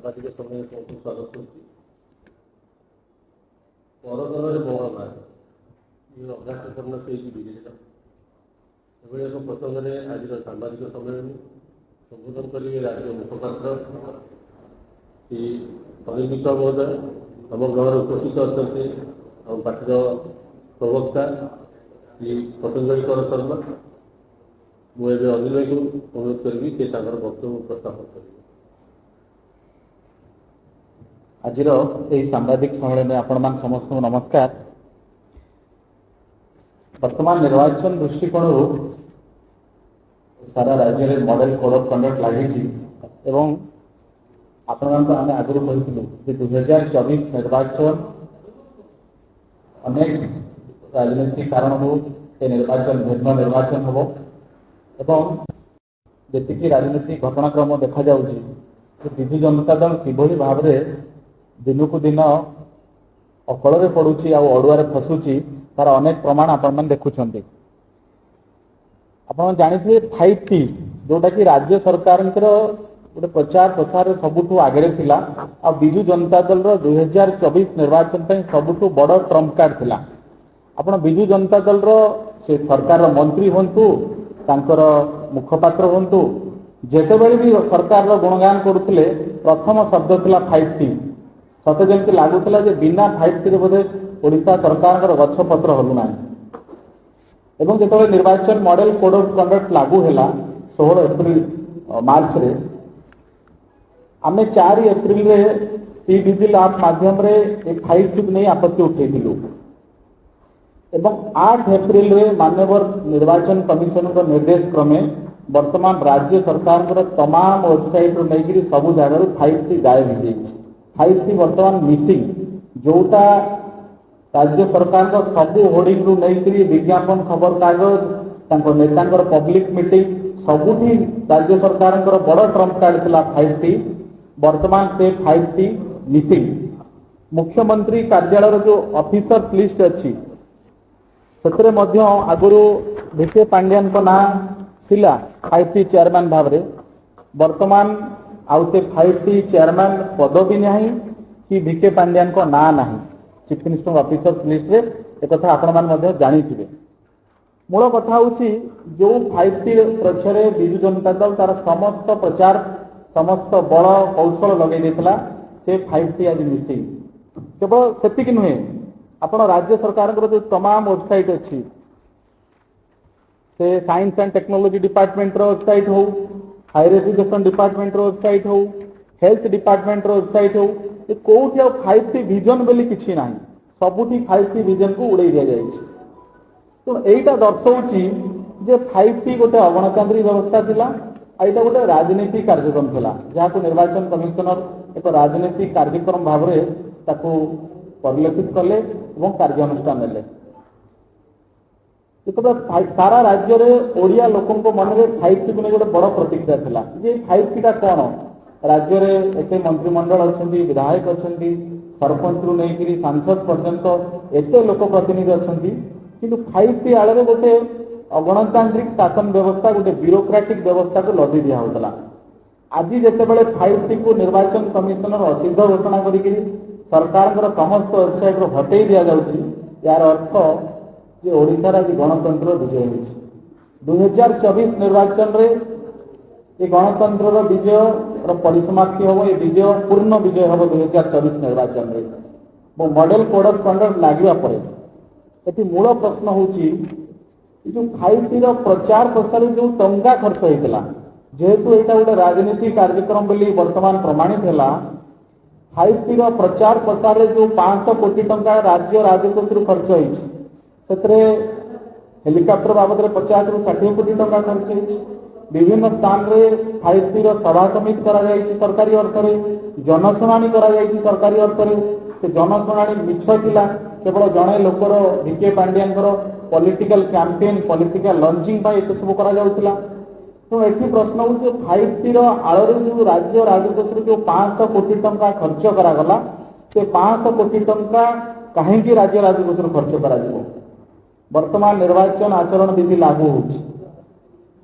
ସାମ୍ବାଦିକ ସମ୍ମିଳନୀ ସ୍ୱାଗତ କରୁଛି। ପରଦଳରେ ମୋହର ନାହିଁ, ଏ ଅଭ୍ୟାସପୂର୍ଣ୍ଣ ସେଇଠି ବିଜେଡ଼ିର ଏଭଳି ଏକ ପ୍ରସଙ୍ଗରେ ଆଜିର ସାମ୍ବାଦିକ ସମ୍ମିଳନୀ ସମ୍ବୋଧନ କରିବେ ରାଜ୍ୟ ମୁଖପାତ୍ର ଶ୍ରୀ ଅନିଲ ମିଶ୍ର ମହୋଦୟ। ଆମ ଗ୍ରହରେ ଉପସ୍ଥିତ ଅଛନ୍ତି ଆମ ପାର୍ଟିର ପ୍ରବକ୍ତା ଶ୍ରୀ ପତଞ୍ଜଳି କର ଶର୍ମା। ମୁଁ ଏବେ ଅନିଲ ଭାଇକୁ ଅନୁରୋଧ କରିବି ସେ ତାଙ୍କର ବକ୍ତବ୍ୟ ଉପସ୍ଥାପନ କରିବେ। ଆଜିର ଏହି ସାମ୍ବାଦିକ ସମ୍ମିଳନୀ ଆପଣମାନ ସମସ୍ତଙ୍କୁ ନମସ୍କାର। ବର୍ତ୍ତମାନ ନିର୍ବାଚନ ଦୃଷ୍ଟିକୋଣରୁ ସାରା ରାଜ୍ୟରେ ମଡେଲ କୋଡ୍ ଅଫ୍ କଣ୍ଡକ୍ଟ ଲାଗିଛି ଏବଂ ଆପଣମାନଙ୍କୁ ଆମେ ଆଗରୁ କହିଥିଲୁ ଯେ 2024 ନିର୍ବାଚନ ଅନେକ ରାଜନୈତିକ କାରଣରୁ ଏ ନିର୍ବାଚନ ଭିନ୍ନ ନିର୍ବାଚନ ହେବ ଏବଂ ଯେତିକି ରାଜନୈତିକ ଘଟଣାକ୍ରମ ଦେଖାଯାଉଛି ଯେ ବିଜୁ ଜନତା ଦଳ କିଭଳି ଭାବରେ ଦିନକୁ ଦିନ ଅକଳରେ ପଡୁଛି ଆଉ ଅଡୁଆରେ ଫସୁଛି ତାର ଅନେକ ପ୍ରମାଣ ଆପଣମାନେ ଦେଖୁଛନ୍ତି। ଆପଣ ଜାଣିଥିବେ 5T ଯୋଉଟା କି ରାଜ୍ୟ ସରକାରଙ୍କର ଗୋଟେ ପ୍ରଚାର ପ୍ରସାରରେ ସବୁଠୁ ଆଗରେ ଥିଲା ଆଉ ବିଜୁ ଜନତା ଦଳର 2024 ନିର୍ବାଚନ ପାଇଁ ସବୁଠୁ ବଡ ଟ୍ରମ୍ପ କାର୍ଡ ଥିଲା। ଆପଣ ବିଜୁ ଜନତା ଦଳର ସେ ସରକାରର ମନ୍ତ୍ରୀ ହୁଅନ୍ତୁ, ତାଙ୍କର ମୁଖପାତ୍ର ହୁଅନ୍ତୁ, ଯେତେବେଳେ ବି ସରକାରର ଗୁଣଗାନ କରୁଥିଲେ ପ୍ରଥମ ଶବ୍ଦ ଥିଲା 5T। ସତେ ଯେମିତି ଲାଗୁଥିଲା ଯେ ବିନା 5Tରେ ବୋଧେ ଓଡ଼ିଶା ସରକାରଙ୍କର ଗଛପତ୍ର ହଲୁନାହିଁ। ଏବଂ ଯେତେବେଳେ ନିର୍ବାଚନ ମଡେଲ କୋଡ୍ ଅଫ୍ କଣ୍ଡକ୍ଟ ଲାଗୁ ହେଲା 16 ମାର୍ଚ୍ଚରେ, ଆମେ 4 ଏପ୍ରିଲରେ ସି ଭିଜିଲ୍ ଆପ୍ ମାଧ୍ୟମରେ ଏ 5Tକୁ ନେଇ ଆପତ୍ତି ଉଠେଇଥିଲୁ ଏବଂ 8 ଏପ୍ରିଲରେ ମାନ୍ୟବର ନିର୍ବାଚନ କମିଶନଙ୍କ ନିର୍ଦ୍ଦେଶ କ୍ରମେ ବର୍ତ୍ତମାନ ରାଜ୍ୟ ସରକାରଙ୍କର ତମାମ ୱେବସାଇଟ୍ରୁ ନେଇକରି ସବୁ ଜାଗାରୁ 5T ଗାୟବ ହେଇଯାଇଛି। 5T ବର୍ତ୍ତମାନ ମିସିଂ, ଯୋଉଟା ରାଜ୍ୟ ସରକାରଙ୍କ ସବୁ ହୋର୍ଡିଂରୁ ନେଇକରି ବିଜ୍ଞାପନ, ଖବରକାଗଜ, ତାଙ୍କ ନେତାଙ୍କର ପବ୍ଲିକ ମିଟିଂ ସବୁଠି ରାଜ୍ୟ ସରକାରଙ୍କର ବଡ ଟ୍ରମ୍ପ କାର୍ଡ ଥିଲା 5T। ବର୍ତ୍ତମାନ ସେ 5T ମିସିଂ। ମୁଖ୍ୟମନ୍ତ୍ରୀ କାର୍ଯ୍ୟାଳୟର ଯୋଉ ଅଫିସର୍ସ ଲିଷ୍ଟ ଅଛି ସେଥିରେ ମଧ୍ୟ ଆଗରୁ ଭିକେ ପାଣ୍ଡିଆନଙ୍କ ନାଁ ଥିଲା 5T ଚେୟାରମ୍ୟାନ ଭାବରେ। ବର୍ତ୍ତମାନ ଆଉ ସେ 5T ଚେୟାରମ୍ୟାନ ପଦବୀ ନାହିଁ କି ଭିକେ ପାଣ୍ଡିଆନଙ୍କ ନାଁ ନାହିଁ ଚିଫ ମିନିଷ୍ଟର ଅଫିସର୍ସ ଲିଷ୍ଟରେ। ଏକଥା ଆପଣମାନେ ମଧ୍ୟ ଜାଣିଥିବେ। ମୂଳ କଥା ହେଉଛି ଯୋଉ 5T ପଛରେ ବିଜୁ ଜନତା ଦଳ ତାର ସମସ୍ତ ପ୍ରଚାର ସମସ୍ତ ବଳ କୌଶଳ ଲଗେଇ ଦେଇଥିଲା, ସେ 5T ଆଜି ମିସିଂ। କେବଳ ସେତିକି ନୁହେଁ, ଆପଣ ରାଜ୍ୟ ସରକାରଙ୍କର ଯୋଉ ତମାମ ୱେବସାଇଟ୍ ଅଛି, ସେ ସାଇନ୍ସ ଆଣ୍ଡ ଟେକ୍ନୋଲୋଜି ଡିପାର୍ଟମେଣ୍ଟର ୱେବସାଇଟ୍ ହଉ, ହାୟର ଏଜୁକେସନ ଡିପାର୍ଟମେଣ୍ଟର ୱେବସାଇଟ୍ ହଉ, ହେଲ୍ଥ ଡିପାର୍ଟମେଣ୍ଟର ୱେବସାଇଟ୍ ହଉ, କୋଉଠି ଆଉ 5T ଭିଜନ ବୋଲି କିଛି ନାହିଁ। ସବୁଠି 5T ଭିଜନକୁ ଉଡେଇ ଦିଆଯାଇଛି। ତ ଏଇଟା ଦର୍ଶାଉଛି ଯେ 5T ଗୋଟେ ଅଗଣତାନ୍ତ୍ରିକ ବ୍ୟବସ୍ଥା ଥିଲା, ଆଉ ଏଇଟା ଗୋଟେ ରାଜନୈତିକ କାର୍ଯ୍ୟକ୍ରମ ଥିଲା, ଯାହାକୁ ନିର୍ବାଚନ କମିଶନର ଏକ ରାଜନୈତିକ କାର୍ଯ୍ୟକ୍ରମ ଭାବରେ ତାକୁ ପରିଲକ୍ଷିତ କଲେ ଏବଂ କାର୍ଯ୍ୟାନୁଷ୍ଠାନ ନେଲେ। ଯେତେବେଳେ ସାରା ରାଜ୍ୟରେ ଓଡ଼ିଆ ଲୋକଙ୍କ ମନରେ 5Tକୁ ନେଇ ଗୋଟେ ବଡ ପ୍ରତିକ୍ରିୟା ଥିଲା ଯେ 5Tଟା କଣ। ରାଜ୍ୟରେ ଏତେ ମନ୍ତ୍ରିମଣ୍ଡଳ ଅଛନ୍ତି, ବିଧାୟକ ଅଛନ୍ତି, ସରପଞ୍ଚରୁ ନେଇକରି ସାଂସଦ ପର୍ଯ୍ୟନ୍ତ ଏତେ ଲୋକ ପ୍ରତିନିଧି ଅଛନ୍ତି, କିନ୍ତୁ 5T ଆଳରେ ଗୋଟେ ଅଗଣତାନ୍ତ୍ରିକ ଶାସନ ବ୍ୟବସ୍ଥା, ଗୋଟେ ବ୍ୟୁରୋକ୍ରାଟିକ ବ୍ୟବସ୍ଥାକୁ ଲଦି ଦିଆ ହଉଥିଲା। ଆଜି ଯେତେବେଳେ 5Tକୁ ନିର୍ବାଚନ କମିଶନର ଅସିଦ୍ଧ ଘୋଷଣା କରିକି ସରକାରଙ୍କର ସମସ୍ତ ୱେବସାଇଟ୍ରୁ ହଟେଇ ଦିଆଯାଉଛି, ଏହାର ଅର୍ଥ ଯେ ଓଡ଼ିଶାର ଆଜି ଗଣତନ୍ତ୍ର ବିଜୟ ହୋଇଛି। 2024 ନିର୍ବାଚନରେ ଏ ଗଣତନ୍ତ୍ରର ବିଜୟର ପରିସମାପ୍ତି ହେବ, ଏ ବିଜୟ ପୂର୍ଣ୍ଣ ବିଜୟ ହେବ 2024 ନିର୍ବାଚନରେ। ଏବଂ ମଡେଲ କୋଡ୍ ଅଫ୍ କଣ୍ଡକ୍ଟ ଲାଗିବା ପରେ ଏଠି ମୂଳ ପ୍ରଶ୍ନ ହେଉଛି ଯୋଉ 5Tର ପ୍ରଚାର ପ୍ରସାରରେ ଯୋଉ ଟଙ୍କା ଖର୍ଚ୍ଚ ହେଇଥିଲା, ଯେହେତୁ ଏଇଟା ଗୋଟେ ରାଜନୀତି କାର୍ଯ୍ୟକ୍ରମ ବୋଲି ବର୍ତ୍ତମାନ ପ୍ରମାଣିତ ହେଲା, 5Tର ପ୍ରଚାର ପ୍ରସାରରେ ଯୋଉ 500 କୋଟି ଟଙ୍କା ରାଜ୍ୟ ରାଜକୋଷରୁ ଖର୍ଚ୍ଚ ହେଇଛି, ସେଥିରେ ହେଲିକପ୍ଟର ବାବଦରେ 50ରୁ 60 କୋଟି ଟଙ୍କା ଖର୍ଚ୍ଚ ହେଇଛି। ବିଭିନ୍ନ ସ୍ଥାନରେ 5Tର ସଭା ସମିତି କରାଯାଇଛି ସରକାରୀ ଅର୍ଥରେ, ଜନଶୁଣାଣି କରାଯାଇଛି ସରକାରୀ ଅର୍ଥରେ। ସେ ଜନଶୁଣାଣି ମିଛ ଥିଲା, କେବଳ ଜଣେ ଲୋକର ଭିକେ ପାଣ୍ଡିଆନଙ୍କର ପଲିଟିକାଲ କ୍ୟାମ୍ପେନ୍, ପଲିଟିକାଲ ଲଞ୍ଚିଂ ପାଇଁ ଏତେ ସବୁ କରାଯାଉଥିଲା। ତେଣୁ ଏଠି ପ୍ରଶ୍ନ ହେଉଛି 5Tର ଆଳରେ ଯୋଉ ରାଜ୍ୟ ରାଜକୋଷରୁ ଯୋଉ 500 କୋଟି ଟଙ୍କା ଖର୍ଚ୍ଚ କରାଗଲା, ସେ 500 କୋଟି ଟଙ୍କା କାହିଁକି ରାଜ୍ୟ ରାଜକୋଷରୁ ଖର୍ଚ୍ଚ କରାଯିବ। ବର୍ତ୍ତମାନ ନିର୍ବାଚନ ଆଚରଣ ବିଧି ଲାଗୁ ହେଉଛି,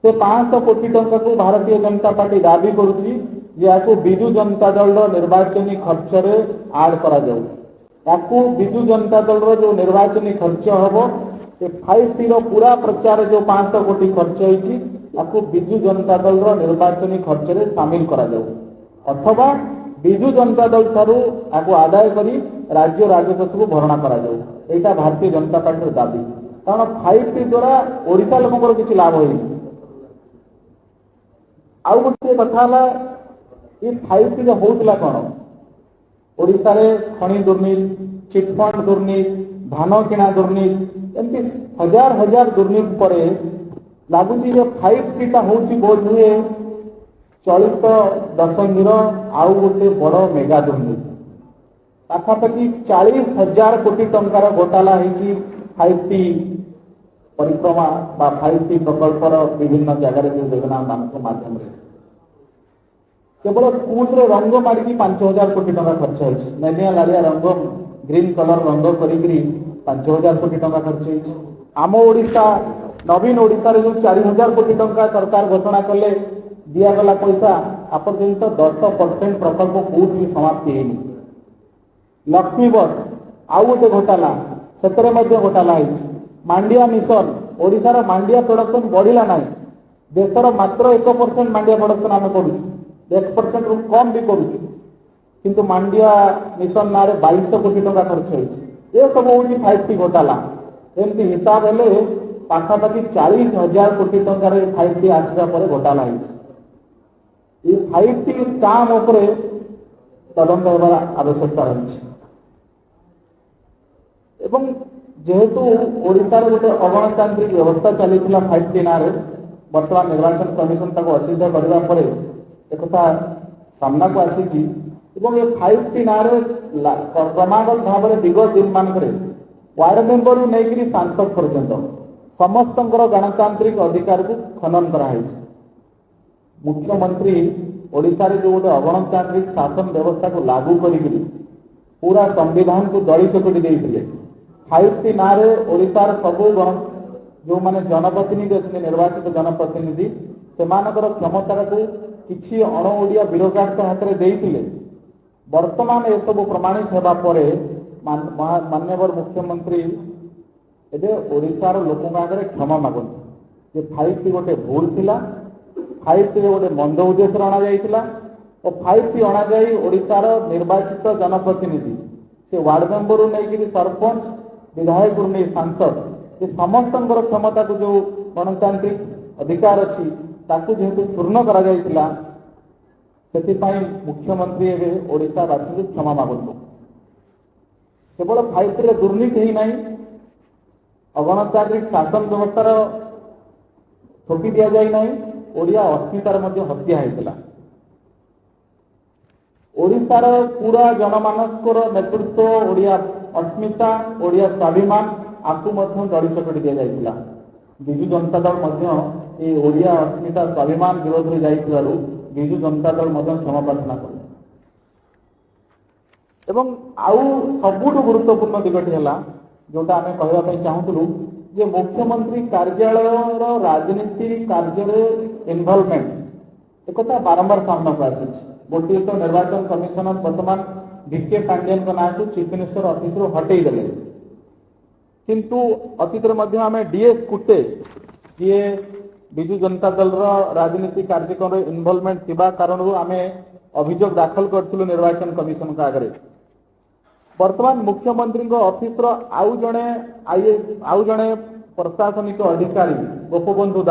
ସେ 500 କୋଟି ଟଙ୍କାକୁ ଭାରତୀୟ ଜନତା ପାର୍ଟି ଦାବି କରୁଛି ଯେ ୟାକୁ ବିଜୁ ଜନତା ଦଳର ନିର୍ବାଚନୀ ଖର୍ଚ୍ଚରେ ଆଡ୍ କରାଯାଉ। ୟାକୁ ବିଜୁ ଜନତା ଦଳର ଯୋଉ ନିର୍ବାଚନୀ ଖର୍ଚ୍ଚ ହବ ଏ 5T ର ପୁରା ପ୍ରଚାର ଯୋଉ 500 କୋଟି ଖର୍ଚ୍ଚ ହେଇଛି ୟାକୁ ବିଜୁ ଜନତା ଦଳର ନିର୍ବାଚନୀ ଖର୍ଚ୍ଚରେ ସାମିଲ କରାଯାଉ, ଅଥବା ବିଜୁ ଜନତା ଦଳ ଠାରୁ ୟାକୁ ଆଦାୟ କରି ରାଜ୍ୟ ରାଜକୋଷକୁ ଭରଣା କରାଯାଉ। ଏଇଟା ଭାରତୀୟ ଜନତା ପାର୍ଟିର ଦାବି। କାରଣ 5T ଦ୍ୱାରା ଓଡ଼ିଶା ଲୋକଙ୍କର କିଛି ଲାଭ ହେଇନି। ଆଉ ଗୋଟିଏ କଥା ହେଲା ଏ 5Tରେ ହଉଥିଲା କ'ଣ? ଓଡ଼ିଶାରେ ଖଣି ଦୁର୍ନୀତି, ଚିଟଫଣ୍ଡ ଦୁର୍ନୀତି, ଧାନ କିଣା ଦୁର୍ନୀତି, ଏମିତି ହଜାର ହଜାର ଦୁର୍ନୀତି ପରେ ଲାଗୁଛି ଯେ 5Tଟା ହଉଛି ବୋଧ ହୁଏ ଚଳିତ ଦଶନ୍ଧିର ଆଉ ଗୋଟେ ବଡ଼ ମେଗା ଦୁର୍ନୀତି। ପାଖାପାଖି 40,000 କୋଟି ଟଙ୍କାର ଘୋଟାଲା ହେଇଛି 5T ପରିକ୍ରମା ବା 5T ପ୍ରକଳ୍ପର ବିଭିନ୍ନ ଜାଗାରେ ଯେଉଁ ଯୋଜନା ମାନଙ୍କ ମାଧ୍ୟମରେ। କେବଳ ସ୍କୁଲରେ ରଙ୍ଗ ମାରିକି 5,000 କୋଟି ଟଙ୍କା ଖର୍ଚ୍ଚ ହେଇଛି। ନେଲିଆ ଲାଳିଆ ରଙ୍ଗ, ଗ୍ରୀନ୍ କଲର ରଙ୍ଗ କରିକିରି 5,000 କୋଟି ଟଙ୍କା ଖର୍ଚ୍ଚ ହେଇଛି। ଆମ ଓଡ଼ିଶା, ନବୀନ ଓଡ଼ିଶାରେ ଯେଉଁ 4,000 କୋଟି ଟଙ୍କା ସରକାର ଘୋଷଣା କଲେ ଦିଆଗଲା ପଇସା ଆପର୍ଯ୍ୟନ୍ତ 10% ପ୍ରକଳ୍ପ କୋଉଠି ବି ସମାପ୍ତି ହେଇନି। ଲକ୍ଷ୍ମୀ ବସ୍ ଆଉ ଗୋଟେ ଘୋଟାଲା, ସେଥିରେ ମଧ୍ୟ ଘୋଟାଲା ହେଇଛି। ମାଣ୍ଡିଆ ମିଶନ, ଓଡ଼ିଶାର ମାଣ୍ଡିଆ ପ୍ରଡକ୍ସନ ବଢିଲା ନାହିଁ। ଦେଶର ମାତ୍ର 1% ମାଣ୍ଡିଆ ପ୍ରଡକ୍ସନ ଆମେ କରୁଛୁ, 1%ରୁ କମ୍ ବି କରୁଛୁ, କିନ୍ତୁ ମାଣ୍ଡିଆ ମିଶନ ନାଁରେ 2200 କୋଟି ଟଙ୍କା ଖର୍ଚ୍ଚ ହେଇଛି। ଏସବୁ ହେଉଛି 5T ଘୋଟାଲା। ଏମିତି ହିସାବ ହେଲେ ପାଖାପାଖି 40,000 କୋଟି ଟଙ୍କାର 5T ଆସିବା ପରେ ଘୋଟାଲା ହେଇଛି। এই 5T ସ୍କାମ ଉପରେ ତଦନ୍ତ ହେବାର ଆବଶ୍ୟକତା ରହିଛି। ଏବଂ ଯେହେତୁ ଓଡ଼ିଶାରେ ଗୋଟେ ଅଗଣତାନ୍ତ୍ରିକ ବ୍ୟବସ୍ଥା ଚାଲିଥିଲା 5T ନାଁରେ, ବର୍ତ୍ତମାନ ନିର୍ବାଚନ କମିଶନ ତାକୁ ଅସିଦ୍ଧ କରିବା ପରେ ଏକଥା ସାମ୍ନାକୁ ଆସିଛି। ଏବଂ ଏ 5T ନାଁରେ କ୍ରମାଗତ ଭାବରେ ବିଗତ ଦିନମାନଙ୍କରେ ୱାର୍ଡ ମେମ୍ବରରୁ ନେଇକରି ସାଂସଦ ପର୍ଯ୍ୟନ୍ତ ସମସ୍ତଙ୍କର ଗଣତାନ୍ତ୍ରିକ ଅଧିକାରକୁ ଖନନ କରାହେଇଛି। ମୁଖ୍ୟମନ୍ତ୍ରୀ ଓଡ଼ିଶାରେ ଯେଉଁ ଗୋଟେ ଅଗଣତାନ୍ତ୍ରିକ ଶାସନ ବ୍ୟବସ୍ଥାକୁ ଲାଗୁ କରିକିରି ପୁରା ସମ୍ବିଧାନକୁ ଦଳି ଚକଟି ଦେଇଥିଲେ। 5T ନାଁରେ ଓଡ଼ିଶାର ସବୁ ଯେଉଁମାନେ ଜନପ୍ରତିନିଧି ଅଛନ୍ତି, ନିର୍ବାଚିତ ଜନପ୍ରତିନିଧି, ସେମାନଙ୍କର କ୍ଷମତାକୁ କିଛି ଅଣ ଓଡ଼ିଆ ବ୍ୟୁରୋକ୍ରାଟଙ୍କ ହାତରେ ଦେଇଥିଲେ। ବର୍ତ୍ତମାନ ଏସବୁ ପ୍ରମାଣିତ ହେବା ପରେ ମାନ୍ୟବର ମୁଖ୍ୟମନ୍ତ୍ରୀ ଏବେ ଓଡ଼ିଶାର ଲୋକଙ୍କ ଆଗରେ କ୍ଷମା ମାଗନ୍ତି ଯେ 5T ଗୋଟେ ଭୁଲ ଥିଲା, 5Tରେ ଗୋଟେ ମନ୍ଦ ଉଦ୍ଦେଶ୍ୟରେ ଅଣାଯାଇଥିଲା ଓ 5T ଅଣାଯାଇ ଓଡ଼ିଶାର ନିର୍ବାଚିତ ଜନପ୍ରତିନିଧି, ସେ ୱାର୍ଡ ମେମ୍ବରରୁ ନେଇକରି ସରପଞ୍ଚ, ବିଧାୟକରୁ ନେଇ ସାଂସଦ, ଏ ସମସ୍ତଙ୍କର କ୍ଷମତାକୁ ଯେଉଁ ଗଣତାନ୍ତ୍ରିକ ଅଧିକାର ଅଛି ତାକୁ ଯେହେତୁ ପୂର୍ଣ୍ଣ କରାଯାଇଥିଲା, ସେଥିପାଇଁ ମୁଖ୍ୟମନ୍ତ୍ରୀ ଏବେ ଓଡ଼ିଶାବାସୀଙ୍କୁ କ୍ଷମା ମାଗନ୍ତୁ। କେବଳ 5Tରେ ଦୁର୍ନୀତି ହେଇନାହିଁ, ଅଗଣତାନ୍ତ୍ରିକ ଶାସନ ବ୍ୟବସ୍ଥାର ଥୋପି ଦିଆଯାଇ ନାହିଁ, ଓଡ଼ିଆ ଅସ୍ମିତାର ମଧ୍ୟ ହତ୍ୟା ହେଇଥିଲା। ଓଡ଼ିଶାର ପୁରା ଜନମାନଙ୍କର ନେତୃତ୍ୱ, ଓଡ଼ିଆ ଅସ୍ମିତା, ଓଡ଼ିଆ ସ୍ୱାଭିମାନ ଆକୁ ମଧ୍ୟ ଦଳି ଚକଟି ଦିଆଯାଇଥିଲା। ବିଜୁ ଜନତା ଦଳ ମଧ୍ୟ এই ଓଡ଼ିଆ ଅସ୍ମିତା ସ୍ୱାଭିମାନ ବିରୋଧରେ ଯାଇଥିବାରୁ ବିଜୁ ଜନତା ଦଳ ମଧ୍ୟ କ୍ଷମା ପ୍ରାର୍ଥନା କଲେ। ଏବଂ ଆଉ ସବୁଠୁ ଗୁରୁତ୍ୱପୂର୍ଣ୍ଣ ଦିଗଟି ହେଲା ଯୋଉଟା ଆମେ କହିବା ପାଇଁ ଚାହୁଁଥିଲୁ ଯେ ମୁଖ୍ୟମନ୍ତ୍ରୀ କାର୍ଯ୍ୟାଳୟର ରାଜନୀତି କାର୍ଯ୍ୟରେ ଇନଭଲଭମେଣ୍ଟ, ଏକଥା ବାରମ୍ବାର ସାମ୍ନାକୁ ଆସିଛି। ଗୋଟିଏ ତ ନିର୍ବାଚନ କମିଶନର ବର୍ତ୍ତମାନ ଭିକେ ପାଣ୍ଡିଆନଙ୍କ ନାଁକୁ ଚିଫ ମିନିଷ୍ଟର ଅଫିସରୁ ହଟେଇ ଦେଲେ, କିନ୍ତୁ ଅତୀତରେ ମଧ୍ୟ ଆମେ ଡିଏସ୍ କୁଟେ, ଯିଏ ବିଜୁ ଜନତା ଦଳର ରାଜନୀତି କାର୍ଯ୍ୟକ୍ରମରେ ଇନଭଲଭମେଣ୍ଟ ଥିବା କାରଣରୁ ଆମେ ଅଭିଯୋଗ ଦାଖଲ କରିଥିଲୁ ନିର୍ବାଚନ କମିଶନଙ୍କ ଆଗରେ। ବର୍ତ୍ତମାନ ମୁଖ୍ୟମନ୍ତ୍ରୀଙ୍କ ଅଫିସର ଆଉ ଜଣେ ପ୍ରଶାସନିକ ଅଧିକାରୀ ଗୋପବନ୍ଧୁ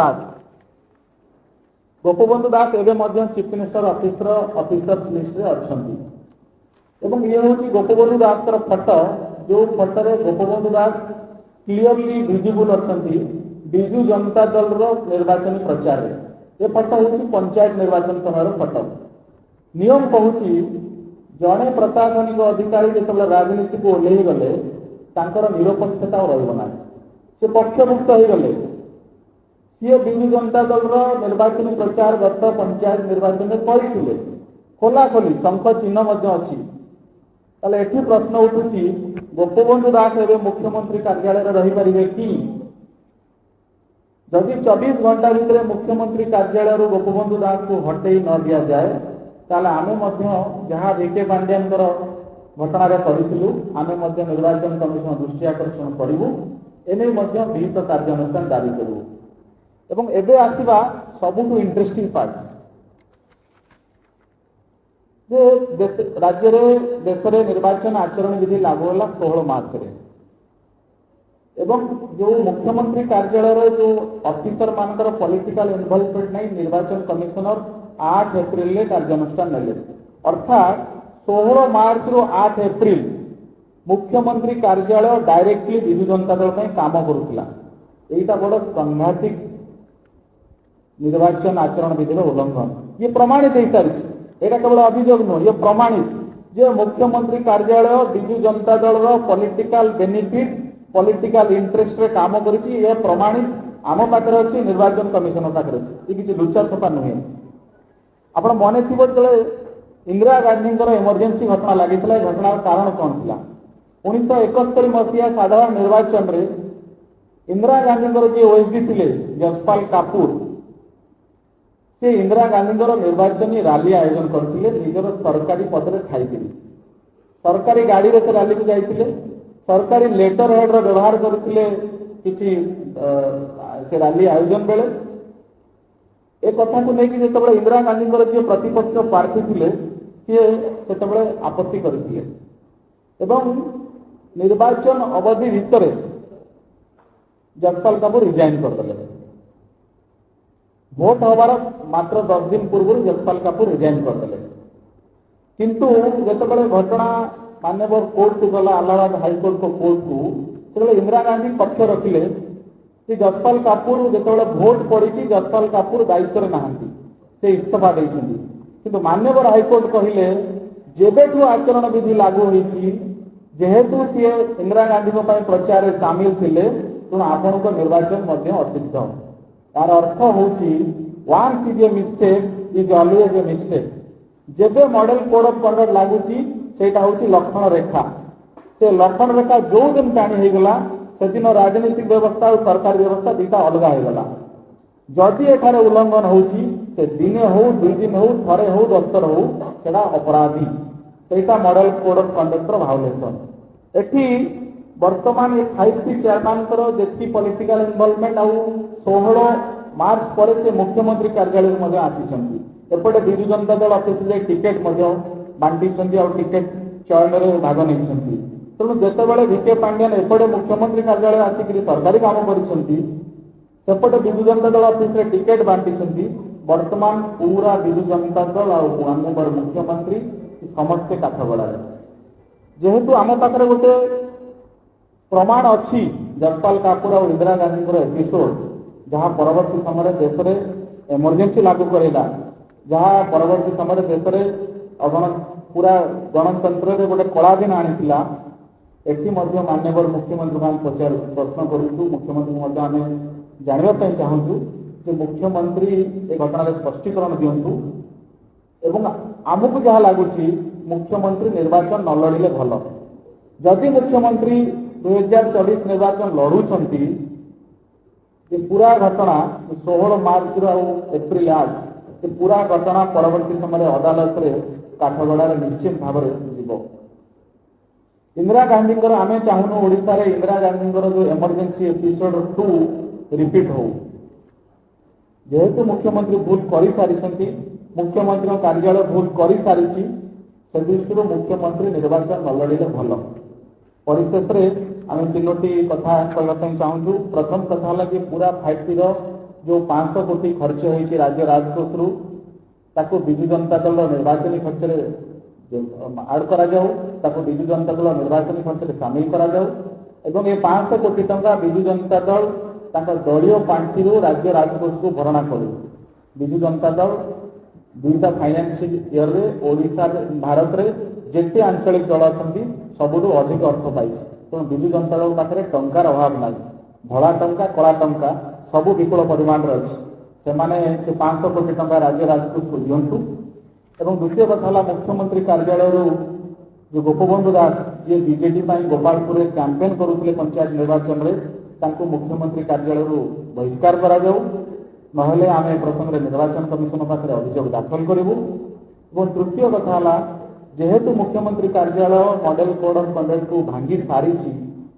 ଦାସ ଏବେ ମଧ୍ୟ ଚିଫ ମିନିଷ୍ଟର ଅଫିସର୍ସ ଲିଷ୍ଟରେ ଅଛନ୍ତି। ଏବଂ ଇଏ ହେଉଛି ଗୋପବନ୍ଧୁ ଦାସଙ୍କର ଫଟୋ, ଯେଉଁ ଫଟୋରେ ଗୋପବନ୍ଧୁ ଦାସ କ୍ଲିୟରଲି ଭିଜିବୁଲ ଅଛନ୍ତି ବିଜୁ ଜନତା ଦଳର ନିର୍ବାଚନୀ ପ୍ରଚାରରେ। ଏ ଫଟୋ ହେଉଛି ପଞ୍ଚାୟତ ନିର୍ବାଚନ ସମୟର ଫଟୋ। ନିୟମ କହୁଛି ଜଣେ ପ୍ରଶାସନିକ ଅଧିକାରୀ ଯେତେବେଳେ ରାଜନୀତିକୁ ଓହ୍ଲେଇ ଗଲେ ତାଙ୍କର ନିରପେକ୍ଷତା ଆଉ ରହିବ ନାହିଁ, ସେ ପକ୍ଷଭୁକ୍ତ ହେଇଗଲେ। ସିଏ ବିଜୁ ଜନତା ଦଳର ନିର୍ବାଚନୀ ପ୍ରଚାର ଗତ ପଞ୍ଚାୟତ ନିର୍ବାଚନରେ କରିଥିଲେ, ଖୋଲାଖୋଲି ଶଙ୍ଖ ଚିହ୍ନ ମଧ୍ୟ ଅଛି। ତାହେଲେ ଏଠି ପ୍ରଶ୍ନ ଉଠୁଛି ଗୋପବନ୍ଧୁ ଦାସ ଏବେ ମୁଖ୍ୟମନ୍ତ୍ରୀ କାର୍ଯ୍ୟାଳୟରେ ରହିପାରିବେ କି? ଯଦି 24 ଘଣ୍ଟା ଭିତରେ ମୁଖ୍ୟମନ୍ତ୍ରୀ କାର୍ଯ୍ୟାଳୟରୁ ଗୋପବନ୍ଧୁ ଦାସକୁ ହଟେଇ ନ ଦିଆଯାଏ ताले आमे मध्य जहाँ वीके पांड्यानकर घटना करूँ आमे मध्य निर्वाचन कमिशन दृष्टि आकर्षण करूँ एने मध्य विहित कार्यानुष्ठान दाबी करूँ एवं एबे आसीबा सबुठु इंटरेस्टिंग पार्ट जे राज्य देश में निर्वाचन आचरण विधि लागू होला 16 मार्च रे एवं जो मुख्यमंत्री कार्यालय जो ऑफिसर मानकर पॉलिटिकल इन्वॉल्वमेंट नहीं निर्वाचन कमिशनर 8 एप्रिल रे कार्यानुष्ठान नेले अर्थात 16 मार्च रो 8 एप्रिल मुख्यमंत्री कार्यालय डायरेक्टली विजु जनता दल ପାଇଁ काम करुला एटा बड़ सांघातिक निर्वाचन आचरण विधि उल्लंघन ये प्रमाणित हो सारी एटा केवल अभियोग नुह ये प्रमाणित जे मुख्यमंत्री कार्यालय Biju Janata Dal political benefit political interest रे काम करिछि ये प्रमाणित आम पाखरे अछि निर्वाचन कमिशन पाखरे अछि ये किछि लुचा छपा नुहे आपण मने थिबो तले इंदिरा गांधी इमरजेंसी घटना लागितला घटनार कारण कौन थिला 1971 मसीहा साधारण निर्वाचन रे इंदिरा गांधी जे ओएसडी थिले जसपाल कापुर से इंदिरा गांधी निर्वाचन रैली आयोजन करते निजर सरकारी पद में खाई सरकारी गाड़ी से रैली को जाते सरकारी लेटर हेड व्यवहार करते किसी से रैली आयोजन बेले ए कथा को लेकिन जो इंदिरा गांधी जो प्रतिपक्ष प्रार्थी थे सी से आपत्ति करते निर्वाचन अवधि भितर जसपाल कापुर रिजाइन करदे भोट हबार मात्र 10 दिन पूर्व जसपाल कापुर रिजाइन करदे किंतु जितेबाला घटना मान्यवर कोर्ट को गला इलाहाबाद हाईकोर्ट को कोर्ट को से इंदिरा गांधी पक्ष रखिले कि जसपाल कापुर जितेबाला भोट पड़ी जसपाल कापुर दायित्व में नहांती से इस्तीफा देते किंतु मान्यवर हाईकोर्ट कहले जेबेठू आचरण विधि लागू होईची जेहेतु सी इंदिरा गांधी प्रचार सामिल थिले तेणु आपण निर्वाचन असिद्ध तार अर्थ होची once is a mistake is always a mistake जेबे मॉडल कोड ऑफ कंडक्ट लागुची सेटा होची लक्षण रेखा से लक्षण रेखा जो दिन टाणी हो गला से दिन राजनीतिक व्यवस्था और सरकारी व्यवस्था दुटा अलग हो गला जदि एठारे उल्लंघन होची से दिने हो 2 दिन हो थरे हो 10 थर हो सेटा अपराधी सेटा मॉडल कोड ऑफ कंडक्ट भायोलेशन एठी वर्तमान ये 5T चेयरमैन जी पॉलिटिकल इन्वॉल्वमेंट आउ 16 मार्च पर से मुख्यमंत्री कार्यालय आसी एपटे विजु जनता दल ऑफिस टिकेट बांटी और टिकेट चयन में भाग नहीं तेणु जितेबाला वीके पांड्यान एपटे मुख्यमंत्री कार्यालय आसिक सरकारी काम करपटे विजु जनता दल ऑफिस टिकेट बांटी वर्तमान पूरा विजु जनता दल आर मुख्यमंत्री समस्ते काठगड़ा जेहेतु आम पाखे गोटे प्रमाण अच्छी जसपाल कापुर और इंदिरा गांधी एपिसोड जहाँ परवर्ती समय देश में इमरजेंसी लागू करेगा जहाँ परवर्ती समय देश में पूरा गणतंत्र में गोटे कला दिन आनीला एटी मान्यवर मुख्यमंत्री मान पचार प्रश्न करूँ मुख्यमंत्री आम जानवाई चाहूँ कि मुख्यमंत्री ए घटना स्पष्टीकरण दिंतु एवं आमको जहाँ लगुच मुख्यमंत्री निर्वाचन न लड़िले भल जदि मुख्यमंत्री 2024 निर्वाचन लड़ुंट पूरा घटना 16 मार्च एप्रिल 8 पूरा घटना परवर्ती समय अदालत रे काठगड़ा निश्चित भाव जीव इंदिरा गांधी आम चाहूँ ओडिशा रे इंदिरा गांधी जो इमरजेंसी एपिसोड 2 रिपीट हो जेहेतु मुख्यमंत्री भूल कर सारी मुख्यमंत्री कार्यालय भूल कर सारी से दृष्टि मुख्यमंत्री निर्वाचन न लड़िले भल परिशेष आम 3टी कथा कहवाई चाहूँ प्रथम कथा है कि पूरा 5T जो 500 कोटी खर्च होती राज्य राजकोष ताको विजु जनता दल निर्वाचन खर्च आड कर विजु जनता दल निर्वाचन खर्च सामिल कर ये 500 कोटी टंका विजु जनता दल दलीय पांठि राज्य राजकोष को भरणा करू विजु जनता दल 2टा फाइनेंशियल ईयर रे ओडिशा भारत रे जेते आंचलिक दल अच्छा सबुठू अधिक अर्थ पाई तेणु विजु जनता दल पाखे टंकार अभाव ना धड़ा टंका कला टंका सबू विपुल परिमाण अच्छी से 500 कोटी टंका राज्य राजकोष को दिंतु एवं द्वितीय कथा है मुख्यमंत्री कार्यालय जो गोपबंधु दास जी बीजेडी गोपालपुर कैंपेन करुले पंचायत निर्वाचन में मुख्यमंत्री कार्यालय बहिष्कार करा जाऊ नहले आम प्रसंग में निर्वाचन कमिशन पाखे अभियोग दाखल करूँ और तृतीय कथा हला जेहेतु मुख्यमंत्री कार्यालय मॉडल कोड ऑफ कंडक्ट को भांगी सारी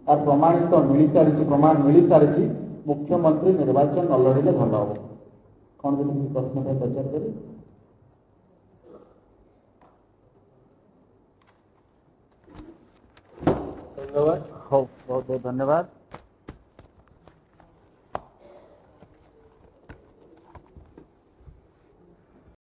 और प्रमाणित मिल सारी प्रमाण मिल सारी मुख्यमंत्री निर्वाचन न लड़े भल हम कौन जो किसी प्रश्न थे पचार करें धन्यवाद। बहुत बहुत धन्यवाद।